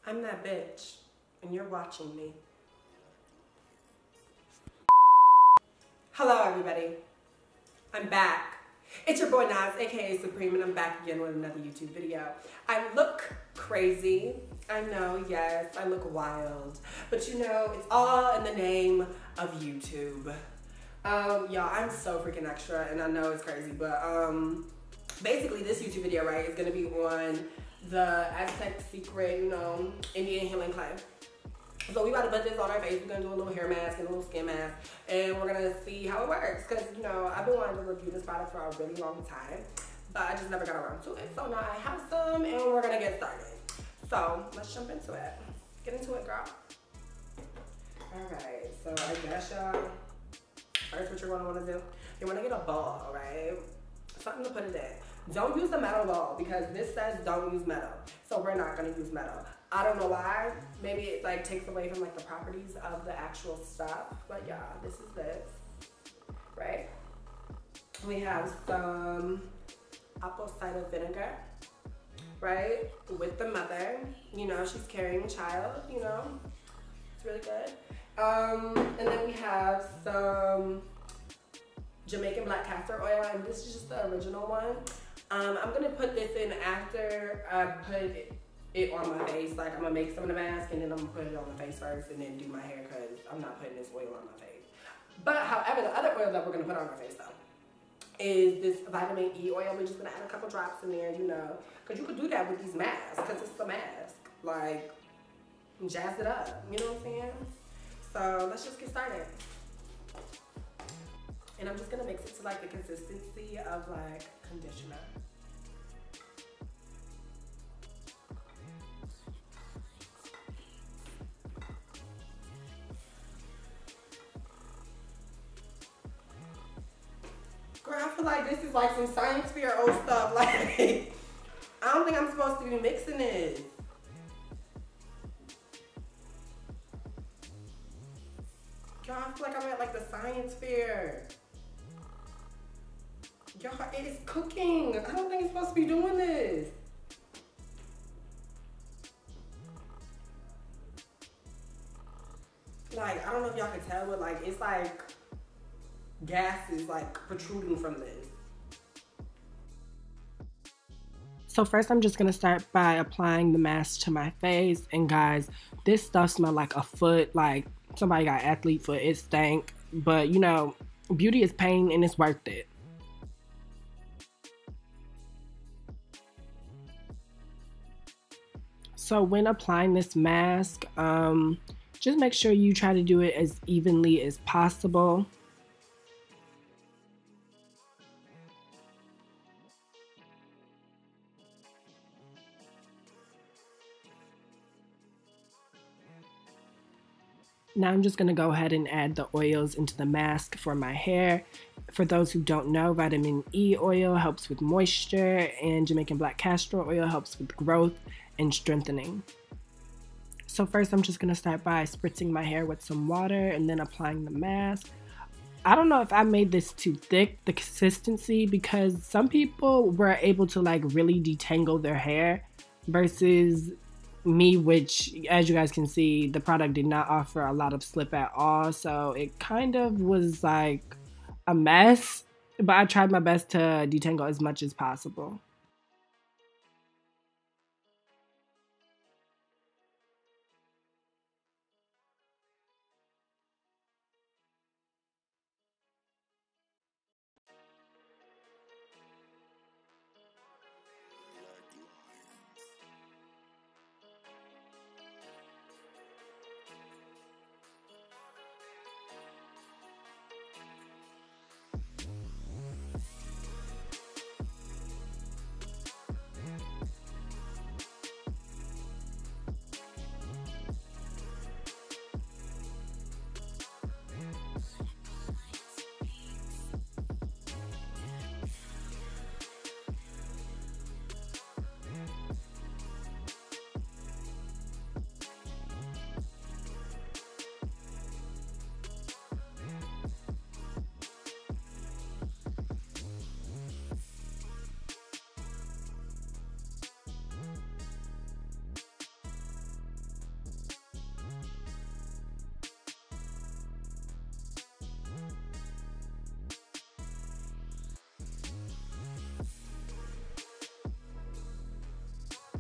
I'm that bitch, and you're watching me. Hello, everybody. I'm back. It's your boy Nas, aka Supreme, and I'm back again with another YouTube video. I look crazy. I know, yes, I look wild. But you know, it's all in the name of YouTube. Y'all, I'm so freaking extra, and I know it's crazy, but basically this YouTube video, right, is gonna be on the Aztec Secret, you know, Indian healing clay. So we about to put this on our face. We're gonna do a little hair mask and a little skin mask, and we're gonna see how it works. Cause you know, I've been wanting to review this product for a really long time, but I just never got around to it. So now I have some, and we're gonna get started. So let's jump into it. Get into it, girl. All right. So I guess y'all, first what you're gonna wanna do, you wanna get a ball, right? Something to put it in. Don't use the metal ball because this says don't use metal. So we're not gonna use metal. I don't know why. Maybe it like takes away from like the properties of the actual stuff. But yeah, this is this, right? We have some apple cider vinegar, right? With the mother, you know, she's carrying a child, you know, it's really good. And then we have some Jamaican black castor oil, and this is just the original one. I'm gonna put this in after I put it on my face. Like I'm gonna make some of the mask and then I'm gonna put it on my face first and then do my hair because I'm not putting this oil on my face. But however, the other oil that we're gonna put on our face though is this vitamin E oil. We're just gonna add a couple drops in there, you know, because you could do that with these masks because it's a mask. Like, jazz it up, you know what I'm saying? So let's just get started. And I'm just gonna mix it to like the consistency of like conditioner. Girl, I feel like this is like some science fair old stuff. Like, I don't think I'm supposed to be mixing this. Girl, I feel like I'm at like the science fair. Y'all, it is cooking. I don't think it's supposed to be doing this. Like, I don't know if y'all can tell, but like, it's like gas is like protruding from this. So first I'm just gonna start by applying the mask to my face. And guys, this stuff smells like a foot, like somebody got athlete foot. It stank, but you know, beauty is pain and it's worth it. So when applying this mask, just make sure you try to do it as evenly as possible. Now I'm just going to go ahead and add the oils into the mask for my hair. For those who don't know, vitamin E oil helps with moisture and Jamaican black castor oil helps with growth and strengthening. So first I'm just going to start by spritzing my hair with some water and then applying the mask. I don't know if I made this too thick, the consistency, because some people were able to like really detangle their hair versus me, which as you guys can see, the product did not offer a lot of slip at all. So it kind of was like a mess, but I tried my best to detangle as much as possible.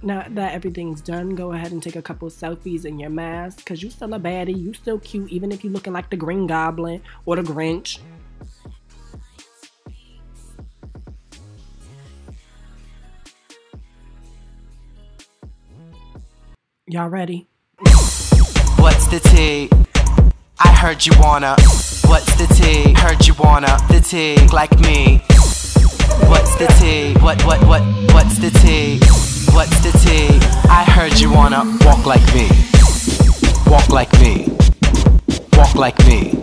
Now that everything's done, go ahead and take a couple selfies in your mask, because you still a baddie, you still cute, even if you looking like the Green Goblin or the Grinch. Y'all ready? What's the tea? I heard you wanna. What's the tea? Heard you wanna. The tea like me. What's the tea? What's the tea? What's the tea? I heard you wanna walk like me. Walk like me. Walk like me.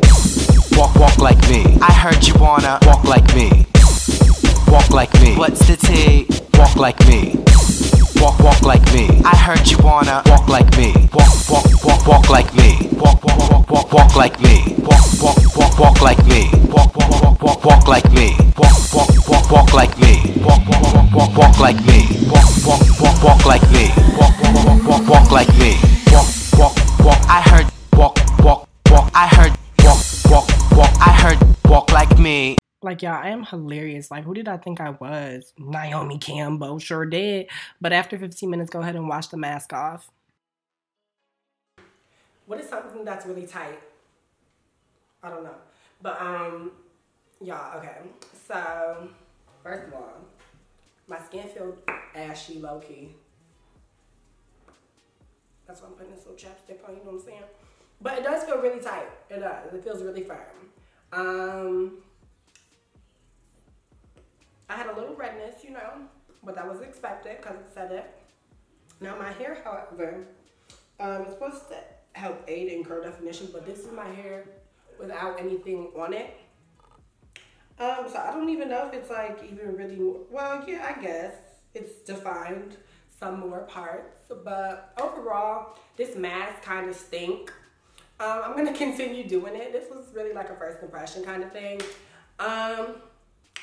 Walk like me. I heard you wanna walk like me. Walk like me. What's the tea? Walk like me. Walk like me. I heard you wanna walk like me. Walk like me. Walk like me. Walk like me. Walk like me. Walk like me. Walk like me. Walk like me. Walk like me. I heard walk. I heard walk. I heard walk like me. Like, y'all, I am hilarious. Like, who did I think I was? Naomi Campbell, sure did. But after 15 minutes, go ahead and wash the mask off. What is something that's really tight? I don't know. But, y'all, okay. So, first of all, my skin feels ashy, low-key. That's why I'm putting this little chapstick on, you know what I'm saying? But it does feel really tight. It does. It feels really firm. I had a little redness, you know, but that was expected because it said it. Now my hair, however, is supposed to help aid in curl definition, but this is my hair without anything on it. So I don't even know if it's like even really, well, yeah, I guess it's defined some more parts, but overall, this mask kind of stink. I'm gonna continue doing it. This was really like a first impression kind of thing.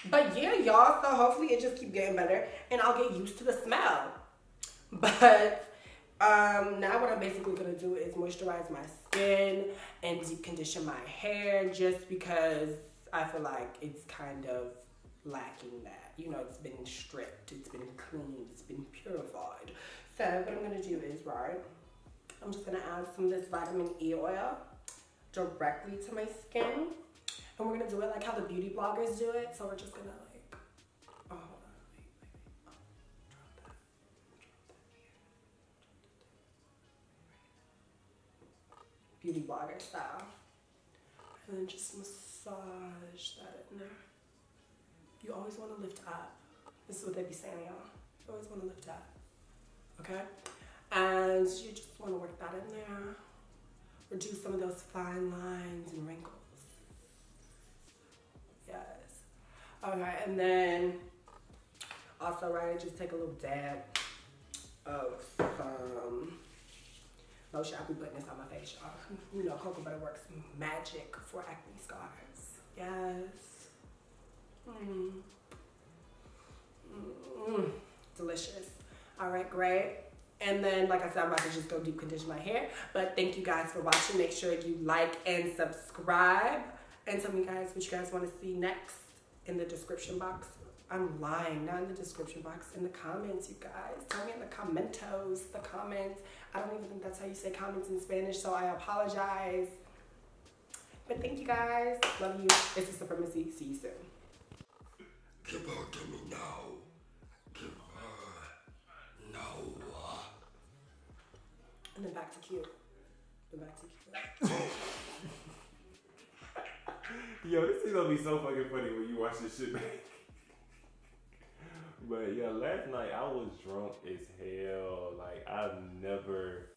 But yeah, y'all, so hopefully it just keeps getting better and I'll get used to the smell. But now what I'm basically gonna do is moisturize my skin and deep condition my hair, just because I feel like it's kind of lacking that. You know, it's been stripped, it's been cleaned, it's been purified. So what I'm gonna do is, right, I'm just gonna add some of this vitamin E oil directly to my skin. And we're gonna do it like how the beauty bloggers do it. So we're just gonna like, oh, hold on, wait. Drop that here. Beauty blogger style. And then just massage that in there. You always wanna lift up. This is what they be saying, y'all. You always wanna lift up, okay? And you just wanna work that in there. Reduce some of those fine lines and wrinkles. Okay, and then also, right, just take a little dab of some lotion. I'll be putting this on my face, y'all. You know, cocoa butter works magic for acne scars. Yes. Delicious. All right, great. And then, like I said, I'm about to just go deep condition my hair. But thank you guys for watching. Make sure you like and subscribe. And tell me, guys, what you guys want to see next. In the description box. I'm lying, not in the description box, in the comments, you guys. Tell me in the commentos, the comments. I don't even think that's how you say comments in Spanish, so I apologize. But thank you guys. Love you. This is Supremacy. See you soon. Give her to me now. Give her now. And then back to cute. Then back to cute. Yo, this is gonna be so fucking funny when you watch this shit back. But yeah, last night I was drunk as hell. Like, I've never